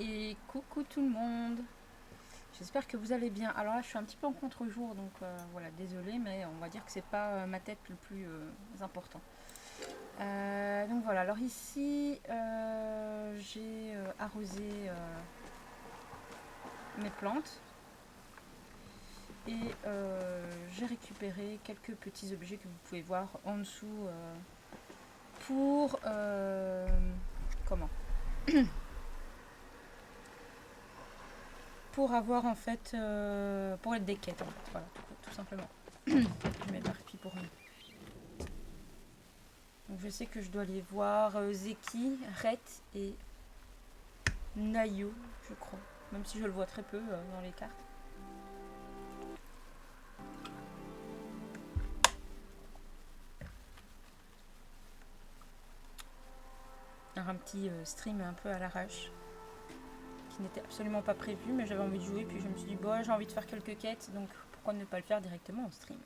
Et coucou tout le monde. J'espère que vous allez bien. Alors là je suis un petit peu en contre-jour donc voilà, désolée, mais on va dire que c'est pas ma tête le plus important. Donc voilà, alors ici j'ai arrosé mes plantes et j'ai récupéré quelques petits objets que vous pouvez voir en dessous pour comment pour avoir en fait pour être des quêtes en fait, voilà, tout simplement. Je m'éparpille pour nous. Donc je sais que je dois aller voir Zeki, Ret et Nayo, je crois, même si je le vois très peu dans les cartes. Alors, un petit stream un peu à l'arrache qui n'était absolument pas prévu, mais j'avais envie de jouer, puis je me suis dit bon, j'ai envie de faire quelques quêtes, donc pourquoi ne pas le faire directement en stream,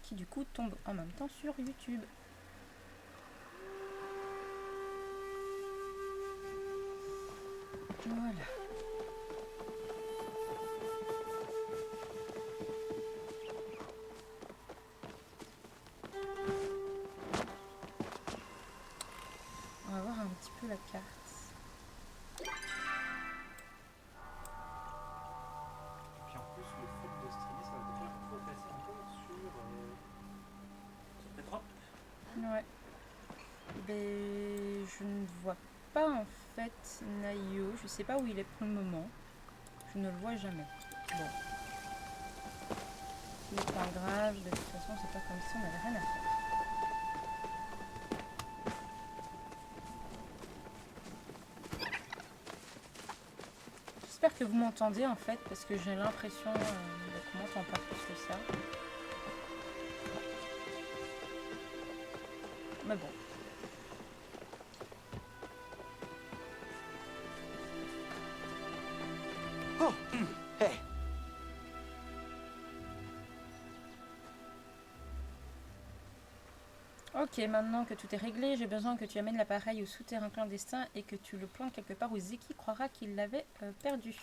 qui du coup tombe en même temps sur YouTube. Voilà. On va voir un petit peu la carte. Puis en plus, le fait de streamer, ça va te faire progresser encore sur tes drops. Ouais. Ben, je ne vois pas en fait Nayo. Je sais pas où il est pour le moment. Je ne le vois jamais. Bon. C'est pas grave. De toute façon, c'est pas comme si on avait rien à faire. J'espère que vous m'entendez en fait, parce que j'ai l'impression qu'on m'entend pas plus que ça. Mais bon. Oh, hey. Ok, maintenant que tout est réglé, j'ai besoin que tu amènes l'appareil au souterrain clandestin et que tu le plantes quelque part où Zeki croira qu'il l'avait perdu.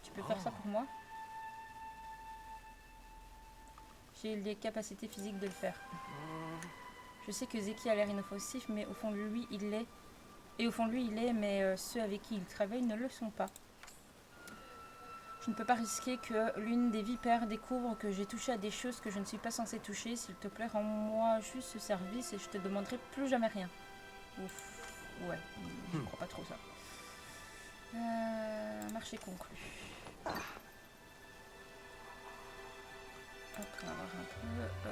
Tu peux faire ça pour moi? J'ai les capacités physiques de le faire. Je sais que Zeki a l'air inoffensif, mais au fond de lui, il l'est. Et au fond de lui, il est, mais ceux avec qui il travaille ne le sont pas. Je ne peux pas risquer que l'une des vipères découvre que j'ai touché à des choses que je ne suis pas censée toucher. S'il te plaît, rends-moi juste ce service et je te demanderai plus jamais rien. Ouf, ouais, je crois pas trop ça. Marché conclu. Hop, on va voir un peu.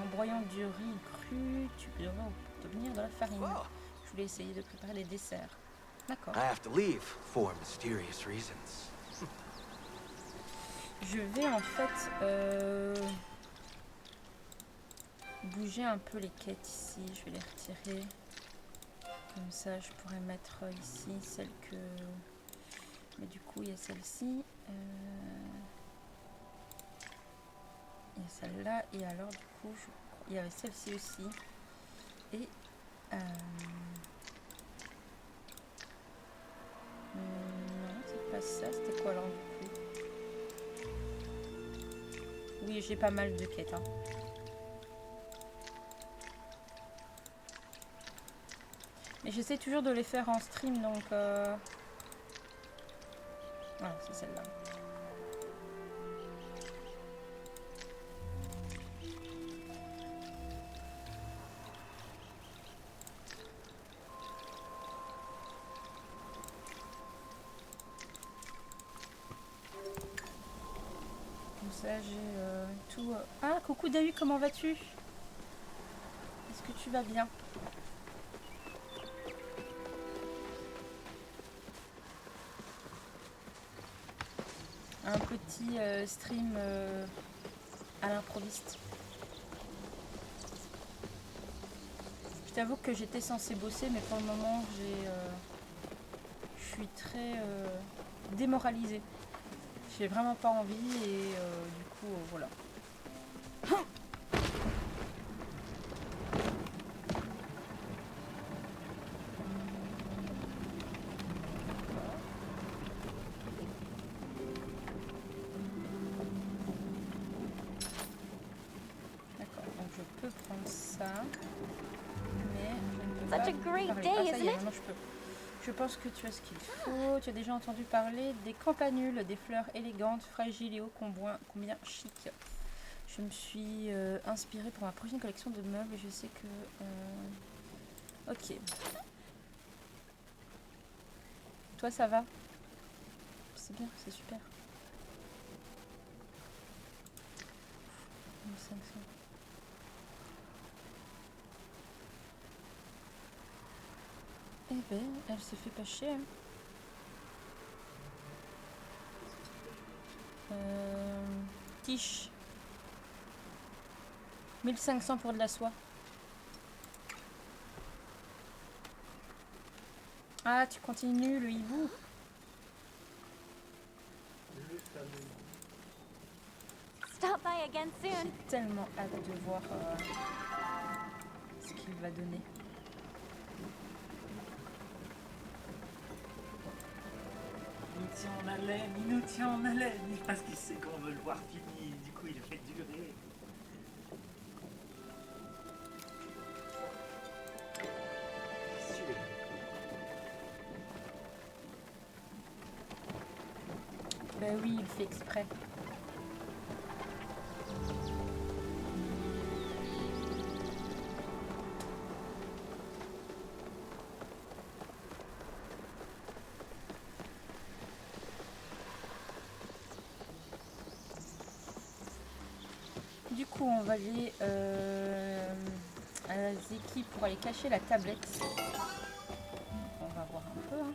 En broyant du riz cru, tu devrais obtenir de la farine. Je voulais essayer de préparer les desserts. D'accord. I have to leave for mysterious reasons. Je vais en fait bouger un peu les quêtes ici. Je vais les retirer. Comme ça, je pourrais mettre ici celle que... Mais du coup, il y a celle-ci. Il y a celle-là. Et alors, du coup, il y avait celle-ci aussi. Et... non, c'est pas ça. C'était quoi alors, du coup? Oui, j'ai pas mal de quêtes. Hein. Mais j'essaie toujours de les faire en stream, donc... Voilà, c'est celle-là. Comme ça, j'ai tout... Ah, coucou David, comment vas-tu? Est-ce que tu vas bien? Un petit stream à l'improviste. Je t'avoue que j'étais censée bosser, mais pour le moment, je suis très démoralisée. J'ai vraiment pas envie et du coup, voilà. Such a great parler. day, Ah, ça y isn't est, it? maintenant je peux. Je pense que tu as ce qu'il faut. Tu as déjà entendu parler des campanules, des fleurs élégantes, fragiles et ô combien chic. Je me suis inspirée pour ma prochaine collection de meubles. Je sais que... Ok. Toi, ça va? C'est bien, c'est super. 1500. Eh ben, elle se fait pas chier. Hein. Tiche. 1500 pour de la soie. Ah, tu continues le hibou. Le fameux. Stop by again soon. J'ai tellement hâte de voir ce qu'il va donner. Il nous tient en haleine, il nous tient en haleine. Parce qu'il sait qu'on veut le voir fini. Du coup, il fait durer. Sûr. Ben oui, il fait exprès. Du coup, on va aller à la Zeki pour aller cacher la tablette. On va voir un peu. Hein.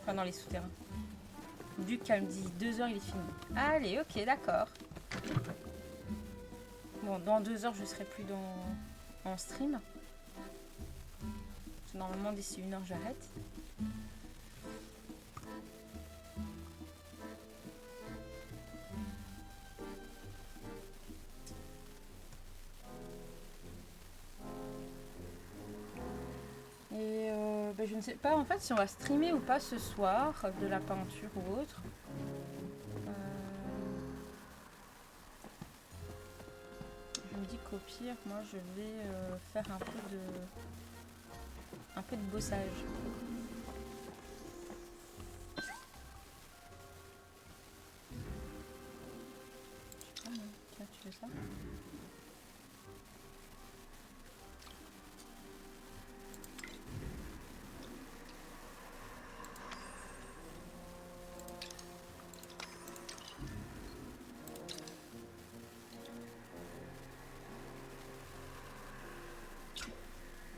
Enfin, dans les souterrains. Duc, elle me dit 2 heures, il est fini. Allez, ok, d'accord. Bon, dans 2 heures, je serai plus en stream. Parce que normalement, d'ici 1 heure, j'arrête. Et ben, je ne sais pas en fait si on va streamer ou pas ce soir de la peinture ou autre. Je me dis qu'au pire, moi je vais faire un peu de bossage. Je sais pas, moi. Tiens, tu fais ça?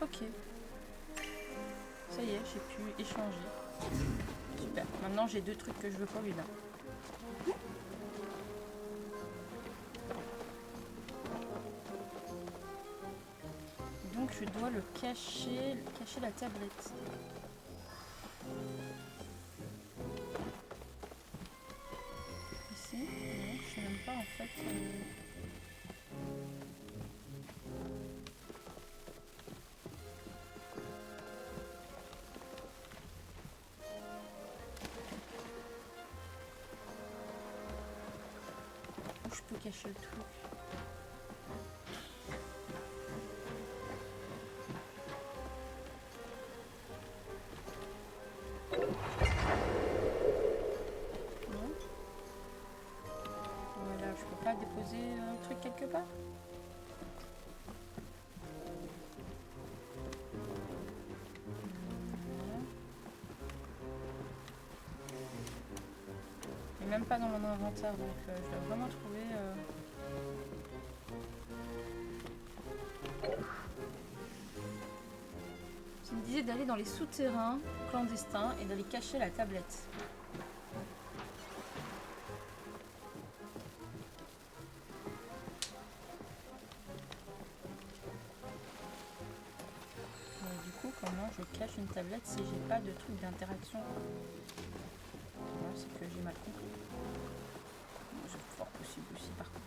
Ok. Ça y est, j'ai pu échanger. Super. Maintenant, j'ai 2 trucs que je veux pour lui là. Donc, je dois le cacher la tablette. Ici. Non, je sais même pas en fait. Où je peux cacher le truc. Non. Voilà, je peux pas déposer un truc quelque part. Non. Et même pas dans mon inventaire, donc je dois vraiment trouver. Tu me disais d'aller dans les souterrains clandestins et d'aller cacher la tablette. Du coup, comment je cache une tablette si j'ai pas de truc d'interaction? C'est que j'ai mal compris. C'est fort possible aussi par contre.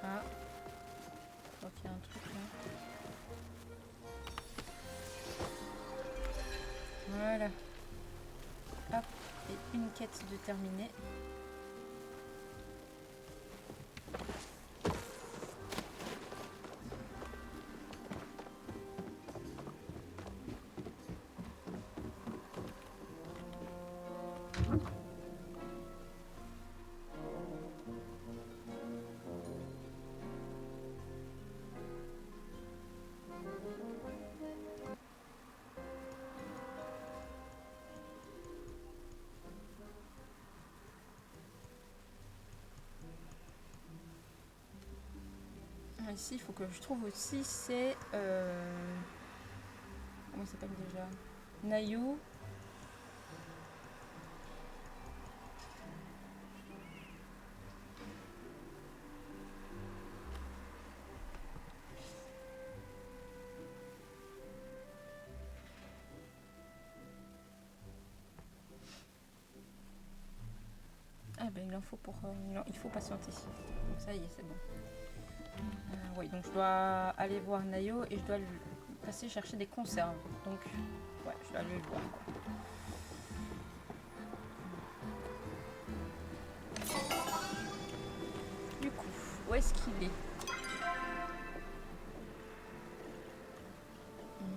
Ah, je crois qu'il y a un truc là. Voilà. Hop. Et une quête de terminer. Ici, il faut que je trouve aussi, c'est... comment il s'appelle déjà? Nayu. Ah ben il en faut pour... il faut patienter. Donc ça y est, c'est bon. Oui, donc je dois aller voir Nayo et je dois lui passer chercher des conserves. Donc, ouais, je dois aller le voir. Du coup, où est-ce qu'il est? Non.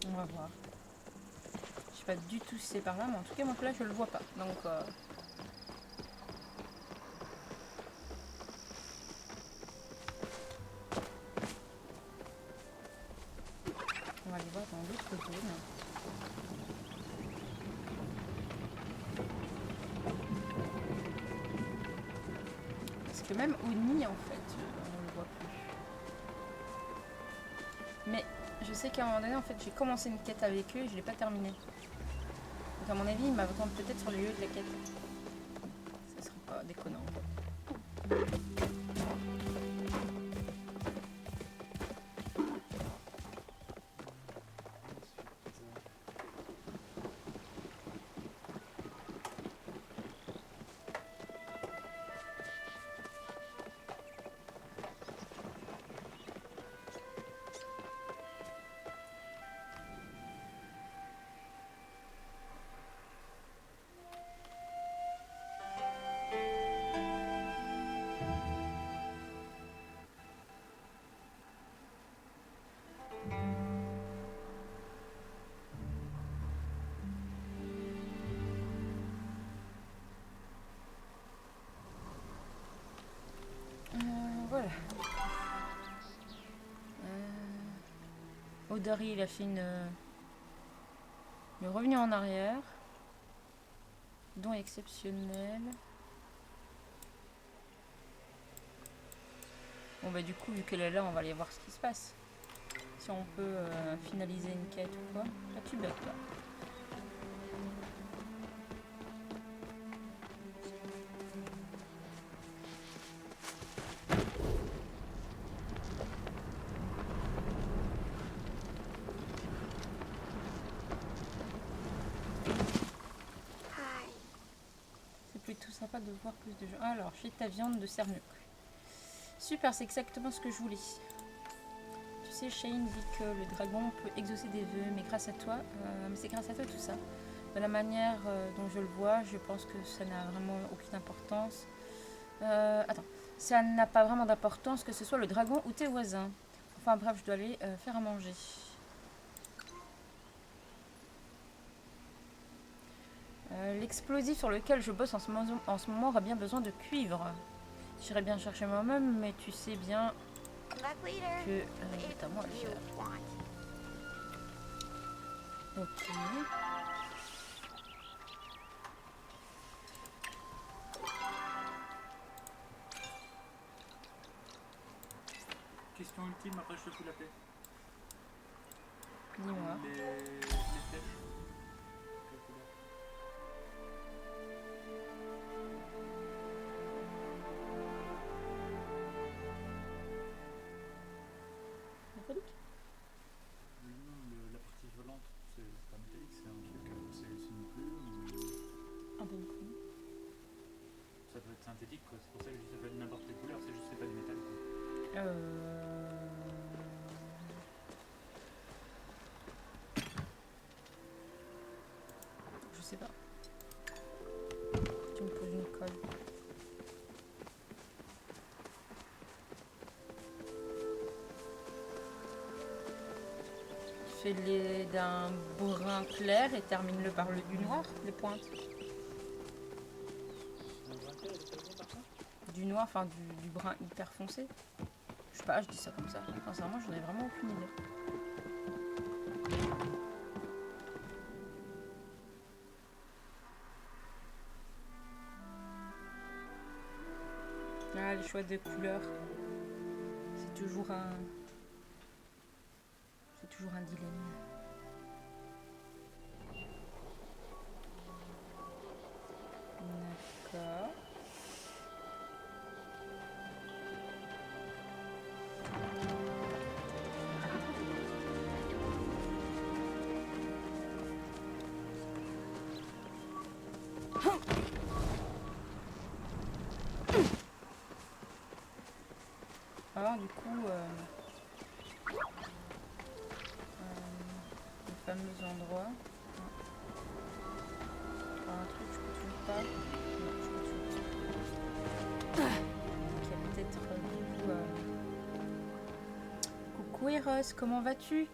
On va voir. Je sais pas du tout si c'est par là, mais en tout cas, moi là, je le vois pas. Donc, on va aller voir dans l'autre zone. Parce que même Oni, en fait, on le voit plus. Mais je sais qu'à un moment donné, en fait, j'ai commencé une quête avec eux et je l'ai pas terminée. Donc à mon avis, il m'attend peut-être sur le lieu de la quête. Ça serait pas déconnant. Voilà. Odari, il a fait une revenu en arrière. Don exceptionnel. Bon bah du coup, vu qu'elle est là, on va aller voir ce qui se passe. Si on peut finaliser une quête ou quoi. Là tu bug toi. C'est plutôt sympa de voir plus de gens. Alors, chez ta viande de Cernuc. Super, c'est exactement ce que je voulais. Tu sais, Shane dit que le dragon peut exaucer des vœux, mais grâce à toi, mais c'est grâce à toi tout ça. De la manière dont je le vois, je pense que ça n'a vraiment aucune importance. Attends, ça n'a pas vraiment d'importance que ce soit le dragon ou tes voisins. Enfin bref, je dois aller faire à manger. L'explosif sur lequel je bosse en ce moment aura bien besoin de cuivre. J'irai bien chercher moi-même, mais tu sais bien que c'est à moi de le faire. Ok. Question ultime, après je te fous la paix. Dis-moi. Les flèches. Quelle couleur? Métallique? Non, la partie volante, synthétique, quoi. C'est pour ça que je dis ça peut être n'importe quelle couleur, c'est juste c'est pas du métal, quoi. Je sais pas. Tu me poses une colle. Fais-les d'un brun clair et termine-le par du noir, les pointes. Du noir, enfin du brun hyper foncé. Je sais pas, je dis ça comme ça. Sincèrement, j'en ai vraiment aucune idée. Ah, les choix de couleurs. C'est toujours un dilemme. D'accord. Alors du coup, les fameux endroits. Un truc, je peux toujours pas. Non, je peux toujours pas. Donc il y a peut-être coucou Eros, comment vas-tu?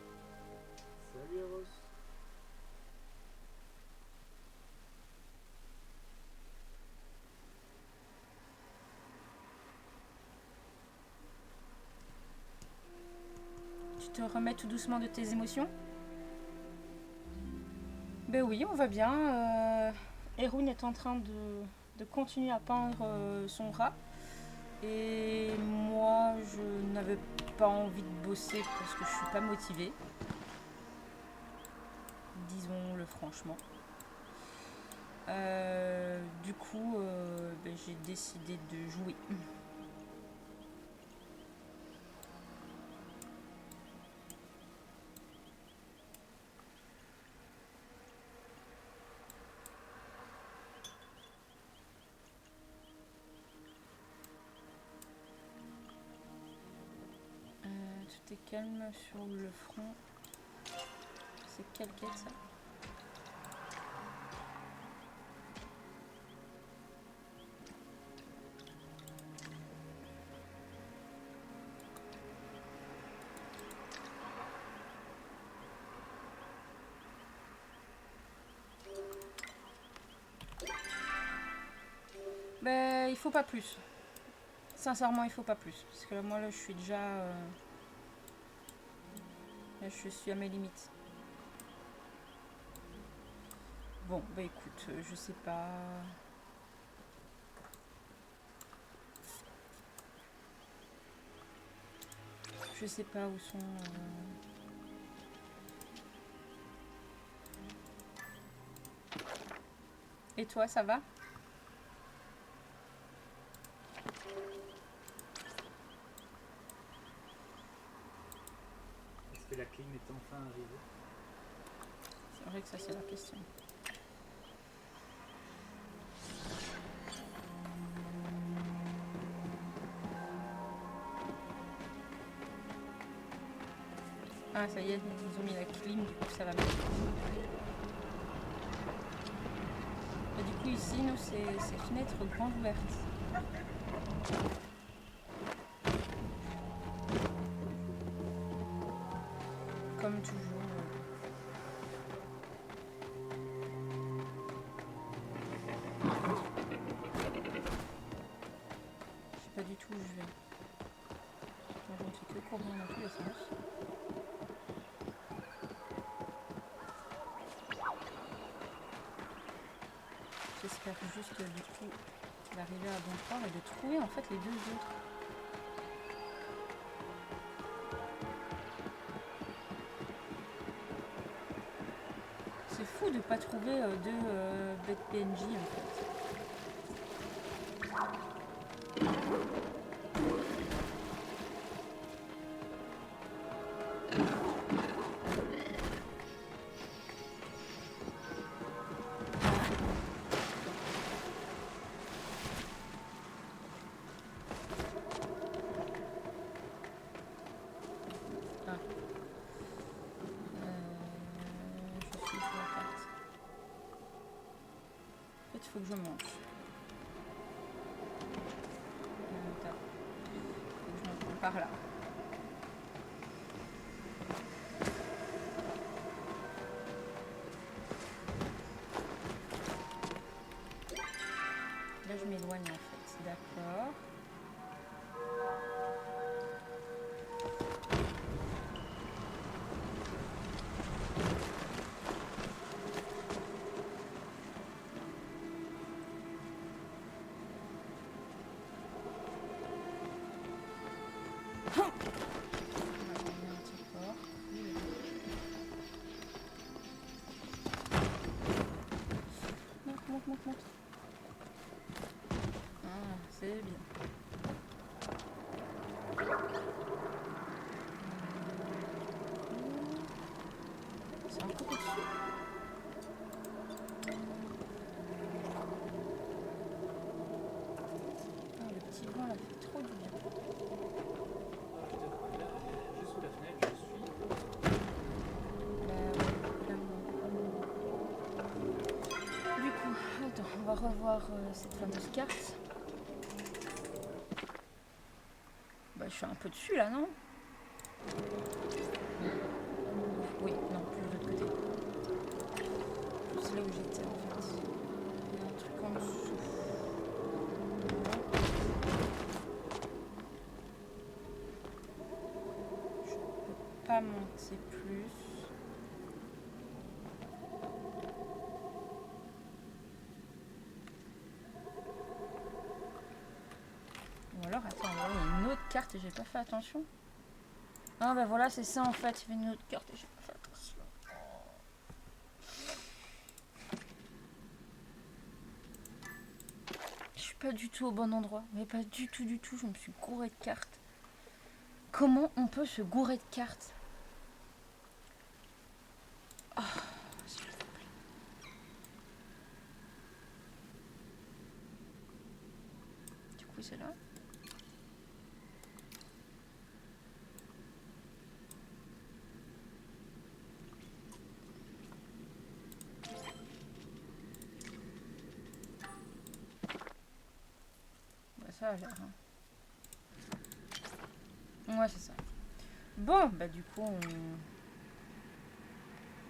Salut Eros. Tu te remets tout doucement de tes émotions? Ben oui, on va bien. Erun est en train de continuer à peindre son rat. Et moi, je n'avais pas envie de bosser parce que je suis pas motivée. Disons-le franchement. Du coup, ben, j'ai décidé de jouer. Tout est calme sur le front. C'est quelle quête ça? Ben, il faut pas plus. Sincèrement, il faut pas plus. Parce que moi, là, je suis déjà... Là, je suis à mes limites. Bon, bah écoute, je sais pas... Je sais pas où sont... Et toi, ça va? Est-ce que la clim est enfin arrivée? C'est vrai que ça, c'est la question. Ah, ça y est, ils ont mis la clim, du coup, ça va mieux. Et du coup, ici, nous, c'est fenêtre grande ouverte. Comme toujours. Je sais pas du tout où je vais. Moi, je ne sais que courir dans tous les sens. J'espère juste du coup d'arriver à bon port et de trouver en fait les deux autres. C'est fou de pas trouver deux bêtes PNJ en fait. faut que je mange. Attends. Faut que je monte par là. Là, je m'éloigne en fait. D'accord. Monte. Ah, c'est bien. C'est un peu au-dessus. Ah, le petit vent là fait trop du bien. Juste sous la fenêtre, je suis. Du coup, attends, on va revoir cette fameuse carte. Bah, je suis un peu dessus là, non? Oui, non, plus de l'autre côté. Plus là où j'étais en fait. Il y a un truc en dessous. Je peux pas monter plus. Ou alors, attends, il y a une autre carte et j'ai pas fait attention. Ah bah voilà, c'est ça en fait, il y avait une autre carte et j'ai pas fait attention. Je suis pas du tout au bon endroit, mais pas du tout, je me suis gourée de cartes. Comment on peut se gourer de cartes? Oh, s'il vous plaît. Du coup, c'est là. Bah, ça a l'air. Hein. Ouais, c'est ça. Bon, bah du coup,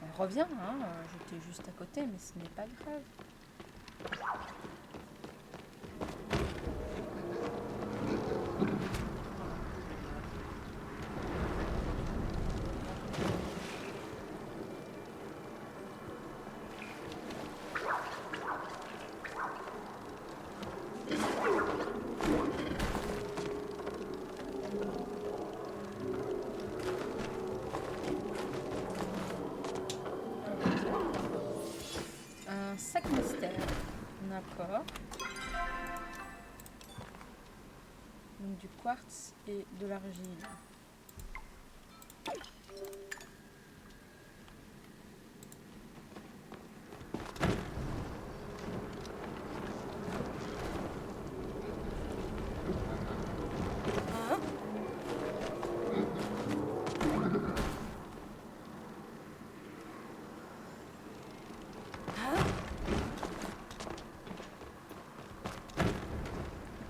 on revient. Hein. J'étais juste à côté, mais ce n'est pas grave. Un sac mystère. D'accord. Donc du quartz et de l'argile.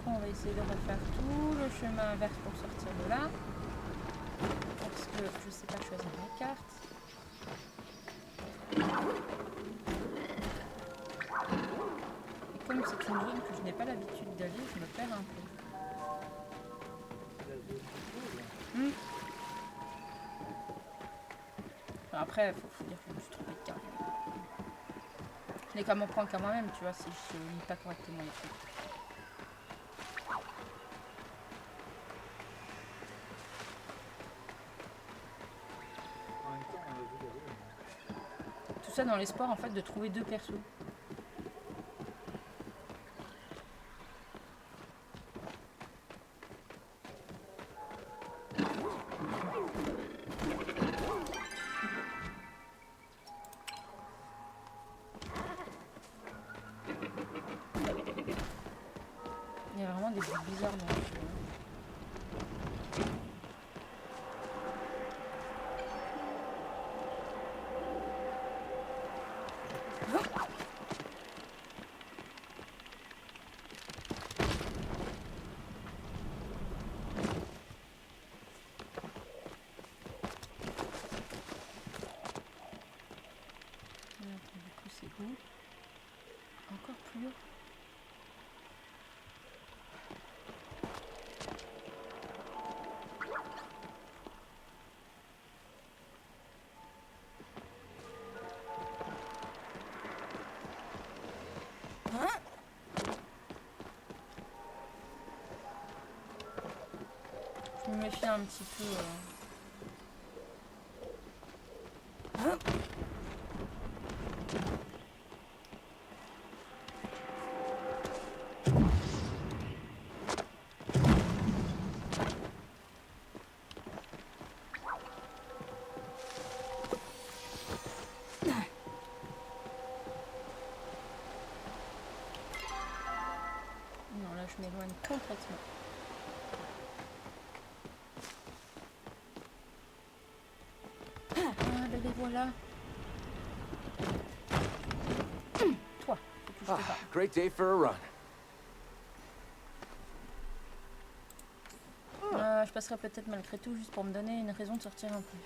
On va essayer de refaire tout le chemin inverse pour sortir de là. Parce que je sais pas choisir ma carte. Et comme c'est une zone que je n'ai pas l'habitude d'aller, je me perds un peu. Après, faut dire que je me suis trompée de carte. Je n'ai qu'à m'en prendre qu'à moi-même, tu vois, si je lis pas correctement les trucs. En même temps, vous avez. Tout ça dans l'espoir en fait de trouver deux persos. Il y a vraiment des bruits bizarres dans le jeu. méfier un petit peu. Non, là je m'éloigne complètement. Ah, ben les voilà. Toi, faut que je te Ah, parle. great day for a run. Je passerai peut-être malgré tout juste pour me donner une raison de sortir un peu.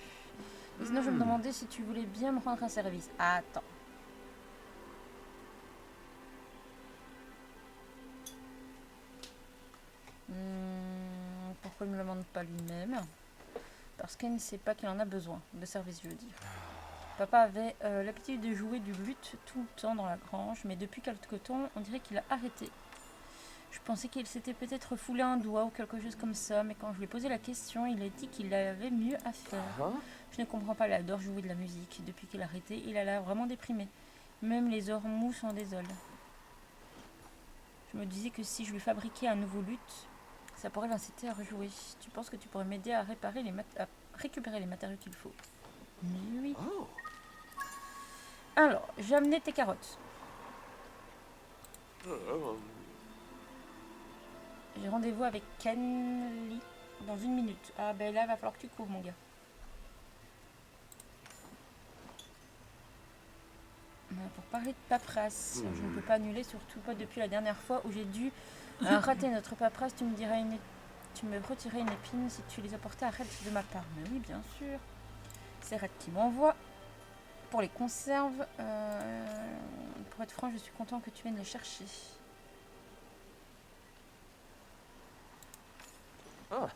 Et sinon, je me demandais si tu voulais bien me rendre un service. Attends. Pourquoi il ne me le demande pas lui-même? Parce qu'il ne sait pas qu'il en a besoin. De service, je veux dire. Papa avait l'habitude de jouer du luth tout le temps dans la grange, mais depuis quelque temps, on dirait qu'il a arrêté. Je pensais qu'il s'était peut-être foulé un doigt ou quelque chose comme ça, mais quand je lui ai posé la question, il a dit qu'il avait mieux à faire. Je ne comprends pas, il adore jouer de la musique. Depuis qu'il a arrêté, il a l'air vraiment déprimé. Même les ormeaux s'en désolent. Je me disais que si je lui fabriquais un nouveau luth, ça pourrait l'inciter à rejouer. Tu penses que tu pourrais m'aider à réparer à récupérer les matériaux qu'il faut? Oui. Oh. Alors, j'ai amené tes carottes. J'ai rendez-vous avec Kenly dans 1 minute. Ah ben là, il va falloir que tu cours, mon gars. Pour parler de paperasse, je ne peux pas annuler, surtout pas depuis la dernière fois où j'ai dû rater notre paperasse. Tu me retirais une épine si tu les apportais à Red de ma part. Mais oui, bien sûr. C'est Red qui m'envoie. Pour les conserves, pour être franc, je suis content que tu viennes les chercher. Ah.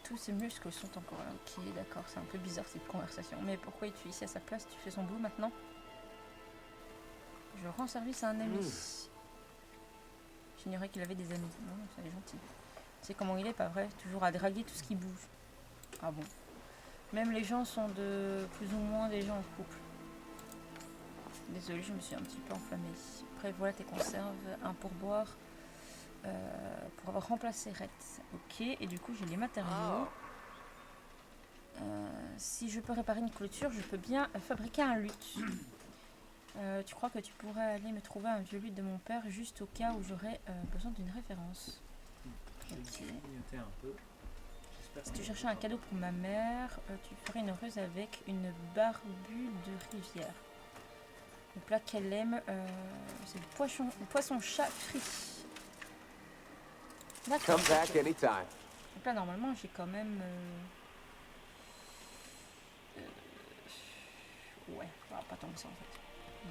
Tous ses muscles sont encore là. Ok, d'accord, c'est un peu bizarre cette conversation. Mais pourquoi es-tu ici à sa place? Tu fais son boulot maintenant? Je rends service à un ami. J'ignorais qu'il avait des amis. Non, c'est gentil. Tu sais comment il est, pas vrai? Toujours à draguer tout ce qui bouge. Ah bon? Même les gens sont de plus ou moins des gens en couple. Désolée, je me suis un petit peu enflammée. Après, voilà tes conserves, un pourboire pour avoir remplacé Red. Ok, et du coup, j'ai les matériaux. Si je peux réparer une clôture, je peux bien fabriquer un luth. Tu crois que tu pourrais aller me trouver un vieux luth de mon père juste au cas où j'aurais besoin d'une référence? Je vais grignoter un peu. Si tu cherchais un cadeau pour ma mère, tu ferais une heureuse avec une barbue de rivière. Le plat qu'elle aime, c'est le poisson chat frit. D'accord. Come back anytime. Donc là, normalement, j'ai quand même... ouais, pas tant que ça, en fait.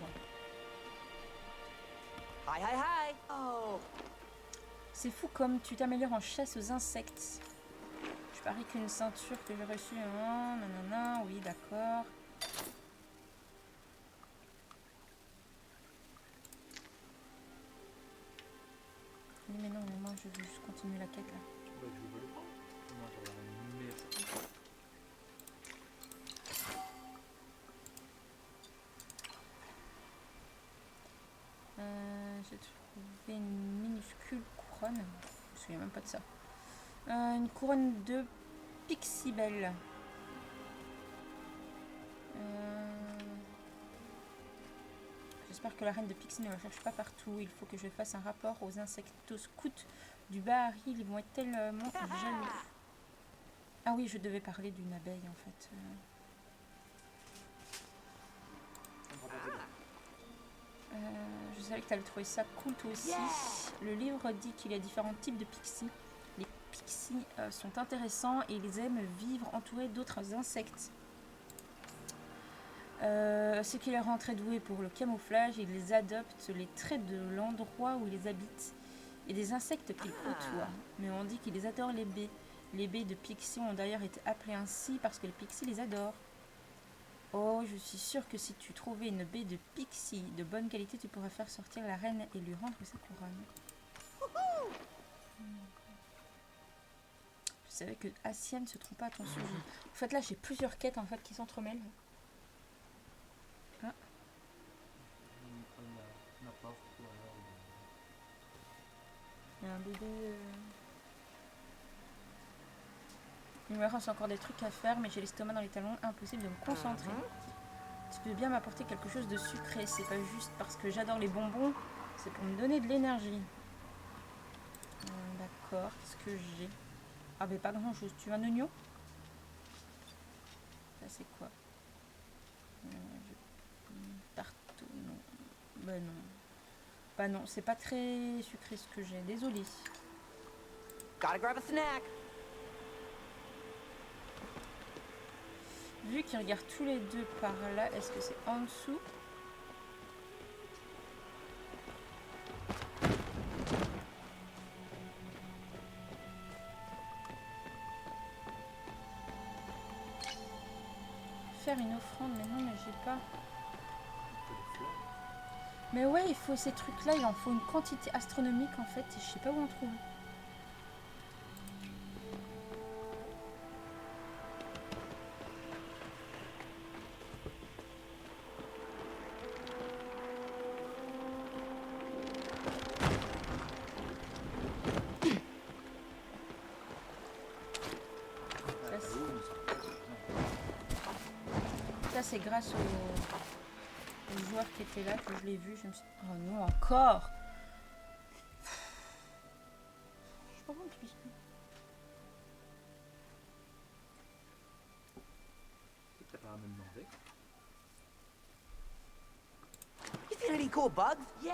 Ouais. Hi, hi, hi. Oh. C'est fou comme tu t'améliores en chasse aux insectes. Je parie qu'une ceinture que j'ai reçue, nanana, oui, d'accord. Oui, mais non, moi je veux juste continuer la quête là. Bah, je vais le prendre. Moi, j'aurais une meilleure ceinture. J'ai trouvé une minuscule couronne. Je me souviens même pas de ça. Une couronne de Pixibelle. J'espère que la reine de Pixie ne la cherche pas partout. Il faut que je fasse un rapport aux insectoscouts du Bahari. Ils vont être tellement jaloux. Ah oui, je devais parler d'une abeille en fait. Je savais que tu allais trouver ça cool toi aussi. Le livre dit qu'il y a différents types de pixies. Les pixies sont intéressants et ils aiment vivre entourés d'autres insectes. Ce qui les rend très doués pour le camouflage, ils les adoptent les traits de l'endroit où ils habitent et des insectes qu'ils côtoient. Mais on dit qu'ils adorent les baies. Les baies de Pixie ont d'ailleurs été appelées ainsi parce que les Pixies les adorent. Oh, je suis sûre que si tu trouvais une baie de Pixie de bonne qualité, tu pourrais faire sortir la reine et lui rendre sa couronne. savais que Assia ne se trompe pas à ton sujet. En fait, là, j'ai plusieurs quêtes en fait qui s'entremêlent. On prend la porte ou alors... Il y a un bébé. Il me reste encore des trucs à faire, mais j'ai l'estomac dans les talons, impossible de me concentrer. Tu peux bien m'apporter quelque chose de sucré, c'est pas juste parce que j'adore les bonbons, c'est pour me donner de l'énergie. D'accord, qu'est-ce que j'ai? Ah ben pas grand chose, tu veux un oignon? Ça c'est quoi? Tarte, non. Ben non. Bah non, c'est pas très sucré ce que j'ai, désolée. Gotta grab a snack. Vu qu'ils regardent tous les deux par là, est-ce que c'est en dessous? Faire une offrande, mais non, mais j'ai pas. Mais ouais, il faut ces trucs-là, il en faut une quantité astronomique en fait, et je sais pas où en trouver. Ça c'est grâce au joueur qui était là que je l'ai vu, je me suis... Oh non, encore! Je sais pas comment expliquer. T'as pas à me demander. You seen any cool bugs? Yeah.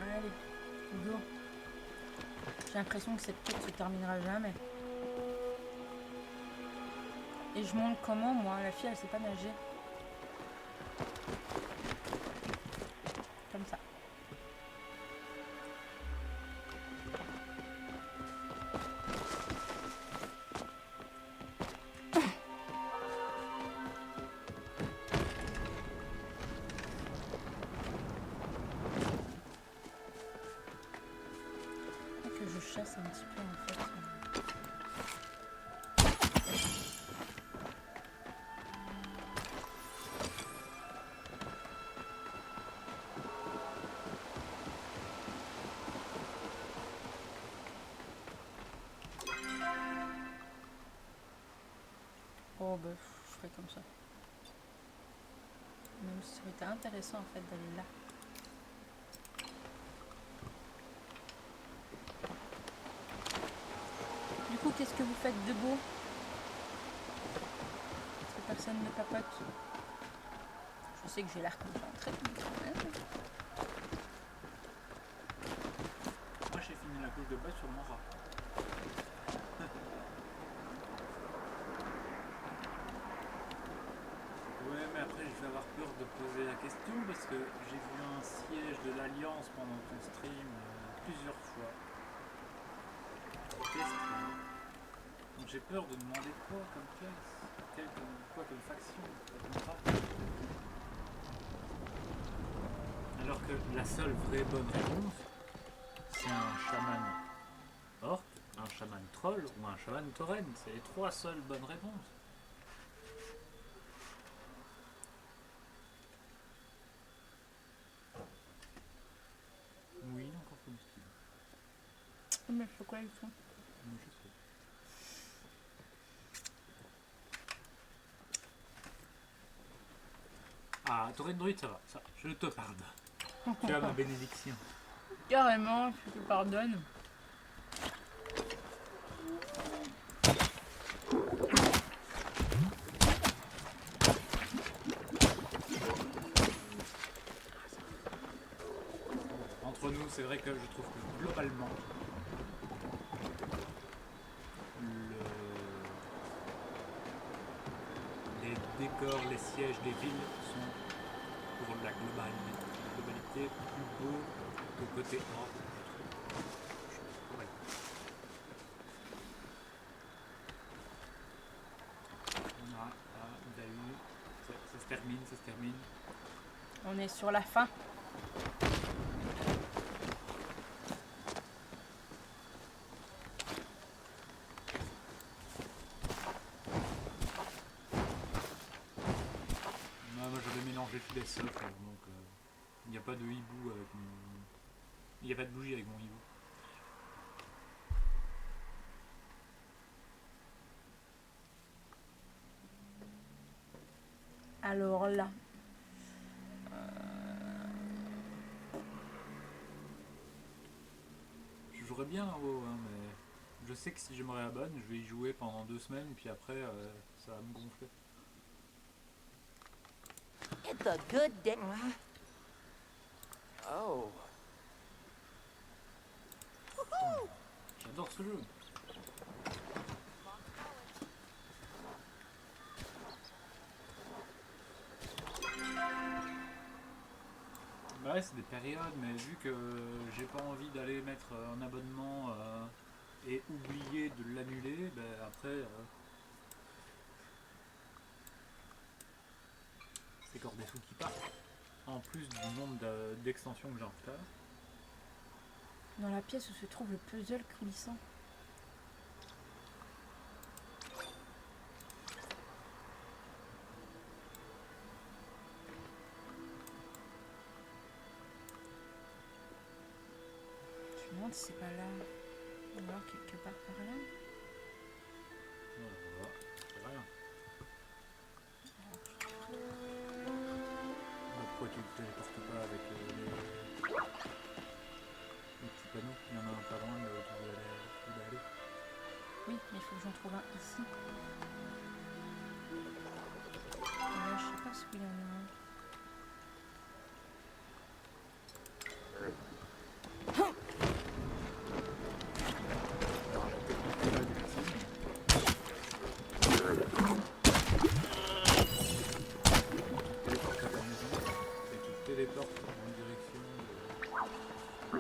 Allez, go. J'ai l'impression que cette quête se terminera jamais. Et je montre comment, moi, la fille elle sait pas nager. Comme ça. Que je chasse un petit peu en fait. Oh bah je ferai comme ça. Même si ça aurait été intéressant en fait d'aller là. Du coup, qu'est-ce que vous faites de beau? Parce que personne ne papote. Je sais que j'ai l'air concentrée, mais quand même. Moi j'ai fini la couche de base sur mon rat. Ouais, mais après je vais avoir peur de poser la question parce que j'ai vu un siège de l'Alliance pendant ton stream plusieurs fois. Donc j'ai peur de demander quoi comme classe, quoi comme faction, quoi comme race. Alors que la seule vraie bonne réponse, c'est un chaman orc, un chaman troll ou un chaman tauren. C'est les trois seules bonnes réponses. Oui, encore comme style. Mais pourquoi ils font? Je sais. Ah, tauren druide, ça va, ça, je te pardonne. Tu as ma bénédiction. Carrément, je te pardonne. Entre nous, c'est vrai que je trouve que globalement, les décors, les sièges des villes sont, pour la globalité plus beaux que côté or, je trouve. Ouais. Dahu, ça se termine, ça se termine. On est sur la fin. Moi j'avais mélangé tous les socles, donc il n'y a pas de hibou avec mon... Il n'y a pas de bougie avec mon hibou. Alors là. Je jouerais bien à WoW, hein, mais je sais que si je me réabonne, je vais y jouer pendant 2 semaines, puis après ça va me gonfler. It's a good day. Oh. Woohoo! J'adore ce jeu. Bah ouais, c'est des périodes, mais vu que j'ai pas envie d'aller mettre un abonnement et oublier de l'annuler, bah après c'est encore des sous qui partent. En plus du nombre d'extensions que j'ai en retard. Dans la pièce où se trouve le puzzle coulissant. Je me demande si c'est pas là. Ou alors quelque part par là. Voilà, c'est rien. Pourquoi tu te téléportes pas avec les petits panneaux? Il y en a un pas loin là où tu veux aller. Oui, mais il faut que j'en trouve un ici. Et là, je sais pas s'il y en a un. Téléporte en direction de...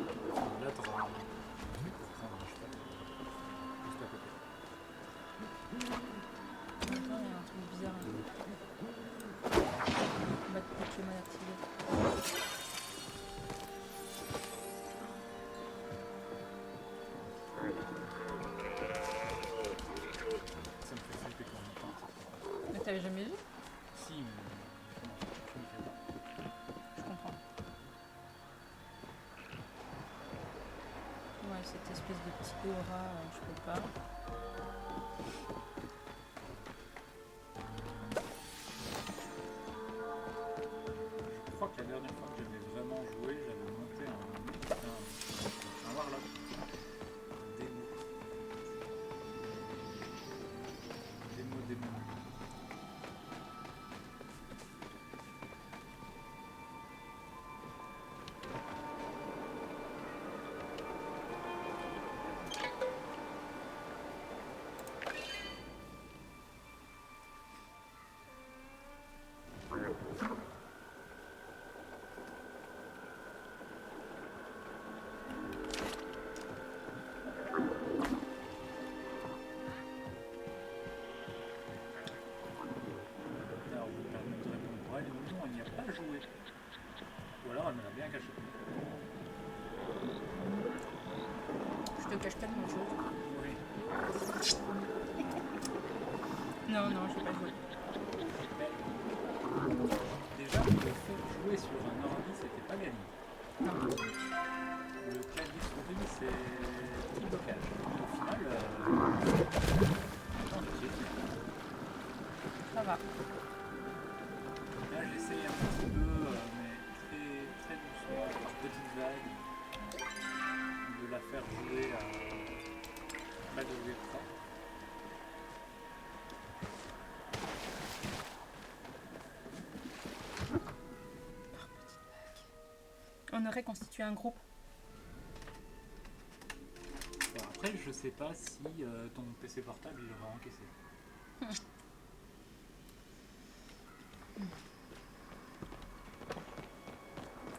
Là t'auras un truc pour prendre un cheval juste à côté. Attends, il y a un truc bizarre là. Mode Pokémon activé. Ça me fait flipper quand on pense. Mais t'avais jamais vu? Si, mais je ne fais pas. Je comprends. Ouais, cette espèce de petit aura, je peux pas. Je crois que la dernière fois que j'avais vraiment joué, j'avais monté un Warlock. Démo. Alors, je me permets de répondre pour elle, non, elle n'y a pas joué. Ou alors elle me l'a bien caché. Je te cache tellement de choses. Oui. Non, j'ai pas joué. Déjà, le fait de jouer sur un ordi, c'était pas gagné. Non. Le clavier souris, c'est petit blocage. Au final, attends, j'ai essayé. Ça va. Là, j'essaye un petit peu, mais très doucement, par petites vagues, de la faire jouer à pas de jouer près. On aurait constitué un groupe. Après, je sais pas si ton PC portable il va encaisser.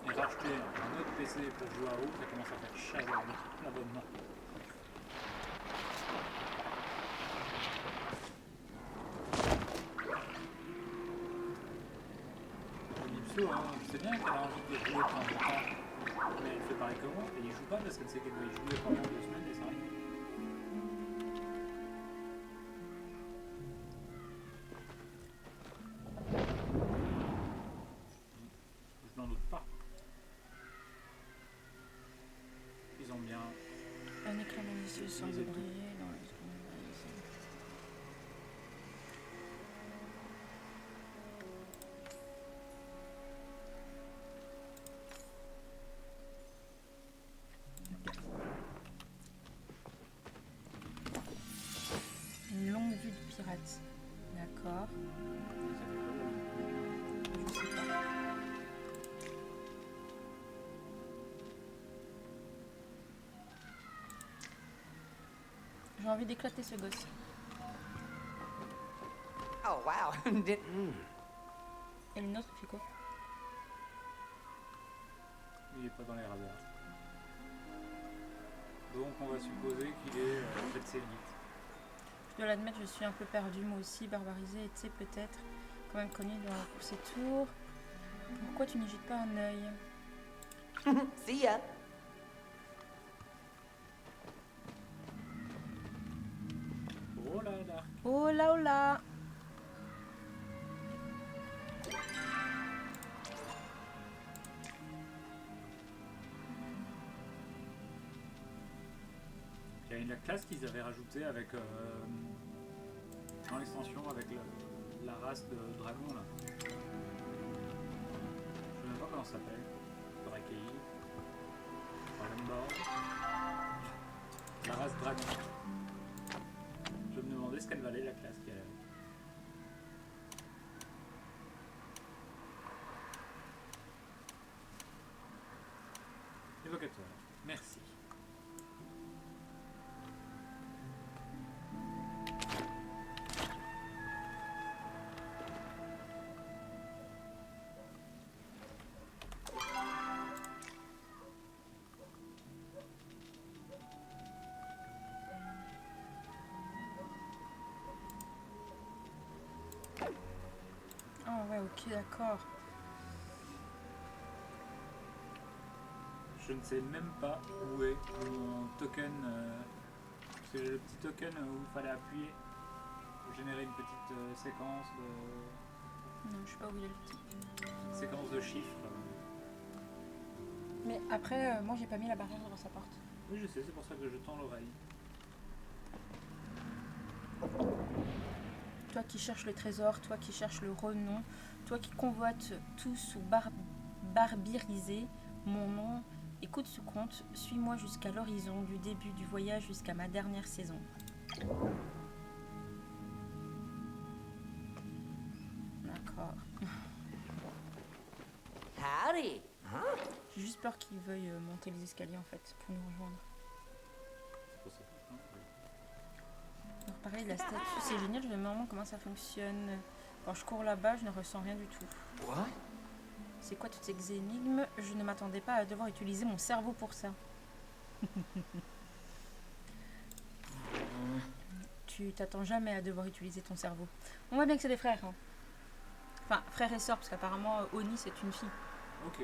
Et racheter un autre PC pour jouer à WoW, ça commence à faire cher l'abonnement. Mipso, hein, je sais bien qu'elle a envie de jouer de temps en temps, mais elle fait pareil que moi, et il joue pas parce qu'elle sait qu'elle va y jouer pendant 2 semaines et ça arrive. Je n'en doute pas. Ils ont bien. Un éclat malicieux semble Lisez tout. briller dans les secondes. Une longue vue de pirate. D'accord. Je sais pas. J'ai envie d'éclater ce gosse. Oh, wow. Did- Et le nôtre, il fait quoi? Il est pas dans les radars. Donc on va supposer qu'il est près de ses limites. Je dois l'admettre, je suis un peu perdue, moi aussi, barbarisée, et tu sais, peut-être, quand même connue pour ses tours. Pourquoi tu n'y jettes pas un œil? See ya. Oh là là. Oh là oh là! Il y a une classe qu'ils avaient rajoutée avec dans l'extension avec la race de dragon là. Je sais même pas comment ça s'appelle. Drakei. Dragonborn. La race dragon. Je me demandais ce qu'elle valait la classe qu'il y a là. Évocateur. Merci. Ah ouais, ok, d'accord. Je ne sais même pas où est mon token. Parce que j'ai le petit token où il fallait appuyer pour générer une petite séquence Non, je sais pas où il est le petit. de chiffres. Mais après, moi, j'ai pas mis la barrière devant sa porte. Oui, je sais, c'est pour ça que je tends l'oreille. Toi qui cherches le trésor, toi qui cherches le renom, toi qui convoites tout sous barbirisé, mon nom, écoute ce conte, suis-moi jusqu'à l'horizon, du début du voyage jusqu'à ma dernière saison. D'accord. Howdy. Huh? J'ai juste peur qu'il veuille monter les escaliers en fait, pour nous rejoindre. C'est pour ça. Hein, oui. Alors pareil, la statue, c'est génial, je me demande comment ça fonctionne. Quand je cours là-bas, je ne ressens rien du tout. What? C'est quoi toutes ces énigmes? Je ne m'attendais pas à devoir utiliser mon cerveau pour ça. Tu t'attends jamais à devoir utiliser ton cerveau. On voit bien que c'est des frères. Hein. Enfin, frères et sœurs, parce qu'apparemment, Oni, c'est une fille. Ok.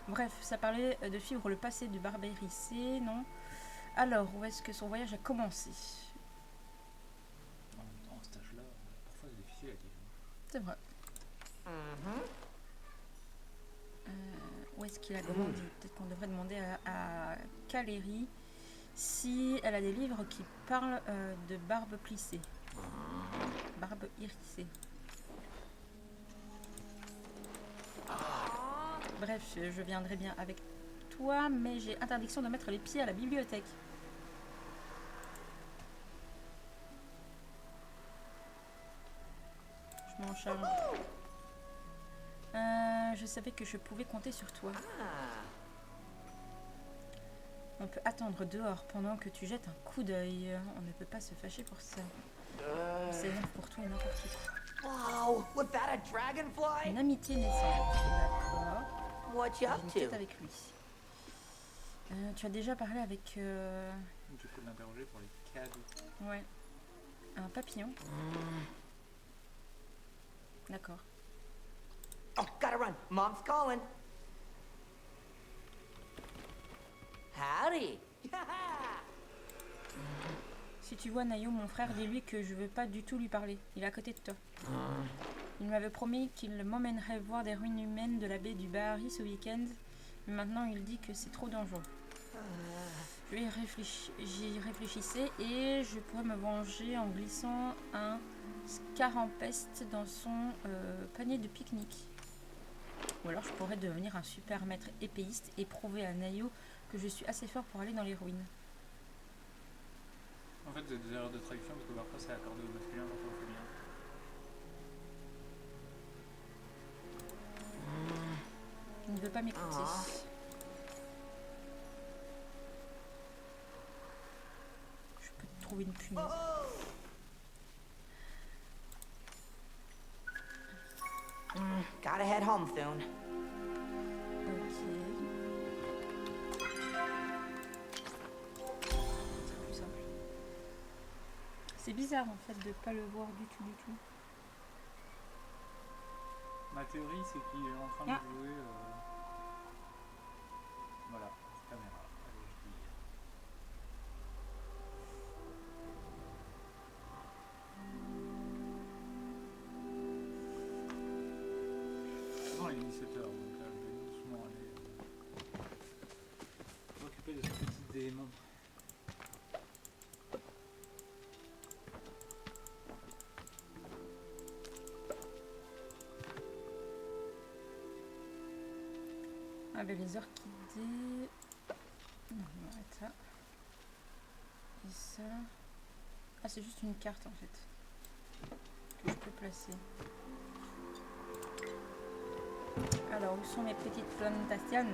Bref, ça parlait de suivre le passé du Barbéricé, non? Alors, où est-ce que son voyage a commencé? En même temps, à cet âge-là, parfois c'est difficile à dire. C'est vrai. Mm-hmm. Où est-ce qu'il a grandi? Peut-être qu'on devrait demander à Calérie si elle a des livres qui parlent de barbe plissée. Barbe hérissée. Bref, je viendrai bien avec toi, mais j'ai interdiction de mettre les pieds à la bibliothèque. Je m'en charge. Je savais que je pouvais compter sur toi. Ah. On peut attendre dehors pendant que tu jettes un coup d'œil. On ne peut pas se fâcher pour ça. C'est énorme pour tout et n'importe qui. Wow, was that a dragonfly? Une amitié naissante. D'accord. What you J'ai up une to? tête avec lui. Tu as déjà parlé avec... Tu peux l'interroger pour les cadeaux. Ouais. Un papillon. D'accord. Oh, gotta run. Mom's calling. Howdy. Si tu vois Nayo, mon frère, dis-lui que je veux pas du tout lui parler. Il est à côté de toi. Il m'avait promis qu'il m'emmènerait voir des ruines humaines de la baie du Bahari ce week-end. Mais maintenant, il dit que c'est trop dangereux. J'y réfléchissais et je pourrais me venger en glissant un scarampeste dans son panier de pique-nique. Ou alors je pourrais devenir un super maître épéiste et prouver à Nayo que je suis assez fort pour aller dans les ruines. En fait, c'est des erreurs de traduction parce que parfois c'est accordé au masculin, parfois au féminin. Il ne veut pas m'écouter. Je peux te trouver une punaise. Gotta head home soon. Ok. C'est plus simple. C'est bizarre en fait de pas le voir du tout. Ma théorie, c'est qu'il est en train de jouer. Voilà, caméra. Allez, je dis. Non, il est 17h, donc je vais doucement aller m'occuper de ce petit démon. Ah ben les orchidées... Non, on arrête ça. Et ça... Ah c'est juste une carte en fait. Que je peux placer. Alors où sont mes petites plantations?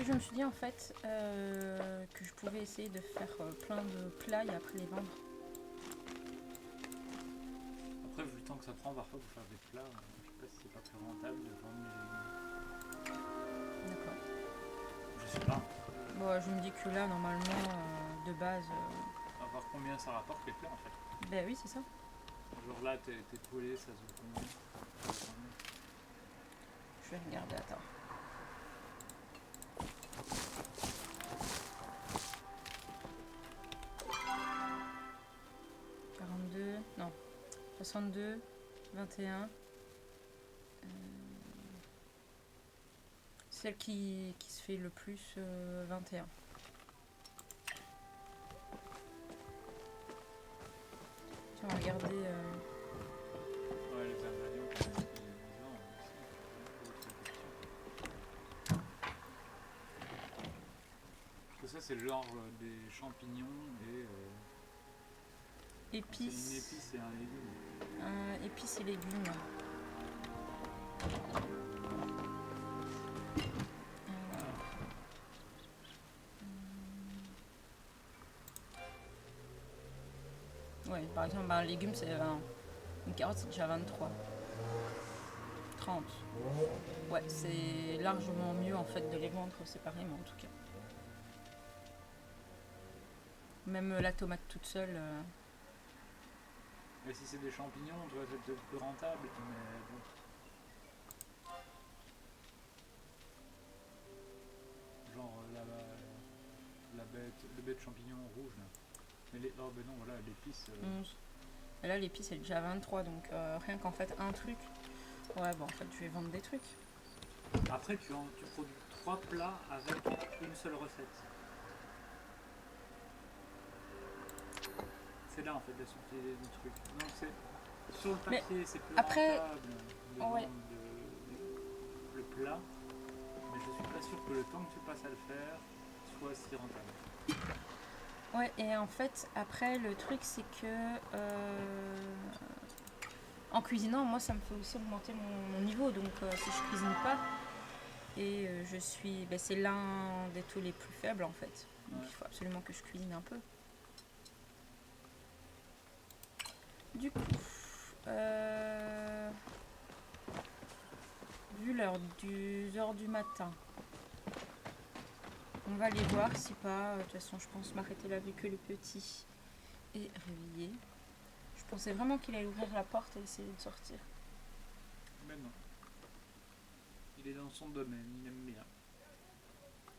Je me suis dit en fait que je pouvais essayer de faire plein de plats et après les vendre. Après, vu le temps que ça prend parfois pour faire des plats, je sais pas si c'est pas plus rentable de vendre les légumes. D'accord. Je sais pas. Bon, je me dis que là, normalement, de base... On va voir combien ça rapporte les plats en fait. Ben oui, c'est ça. Genre là, t'es poêlé, ça se vaut combien? Je vais regarder, attends. Non, 62, 21. Celle qui se fait le plus, 21. Tiens, on va regarder. Ouais, les ingrédients, c'est bizarre parce que ça, c'est le genre des champignons et. Épices. C'est une épice et un légume. Épices et légumes. Ouais, par exemple, un légume, c'est 20. Une carotte, c'est déjà 23. 30. Ouais, c'est largement mieux en fait de les vendre séparément en tout cas. Même la tomate toute seule. Mais si c'est des champignons, tu vois, c'est peut-être plus rentable, mais bon. Genre le bête champignon rouge là. Mais oh ben non, voilà, l'épice. 11. Et là, l'épice est déjà 23, donc rien qu'en fait un truc. Ouais, bon, en fait, je vais vendre des trucs. Après, tu produis 3 plats avec une seule recette. C'est là en fait la subtilité du truc. Non, c'est sur le papier, c'est plus après, rentable de vendre le plat, mais je suis pas sûr que le temps que tu passes à le faire soit si rentable. Ouais, et en fait, après, le truc, c'est que en cuisinant, moi, ça me fait aussi augmenter mon niveau. Donc, si je cuisine pas, et je suis, ben, c'est l'un des taux les plus faibles en fait. Donc, il faut absolument que je cuisine un peu. Du coup, vu l'heure du matin, on va aller voir si pas. De toute façon, je pense m'arrêter là vu que le petit est réveillé. Je pensais vraiment qu'il allait ouvrir la porte et essayer de sortir. Mais non. Il est dans son domaine, il aime bien.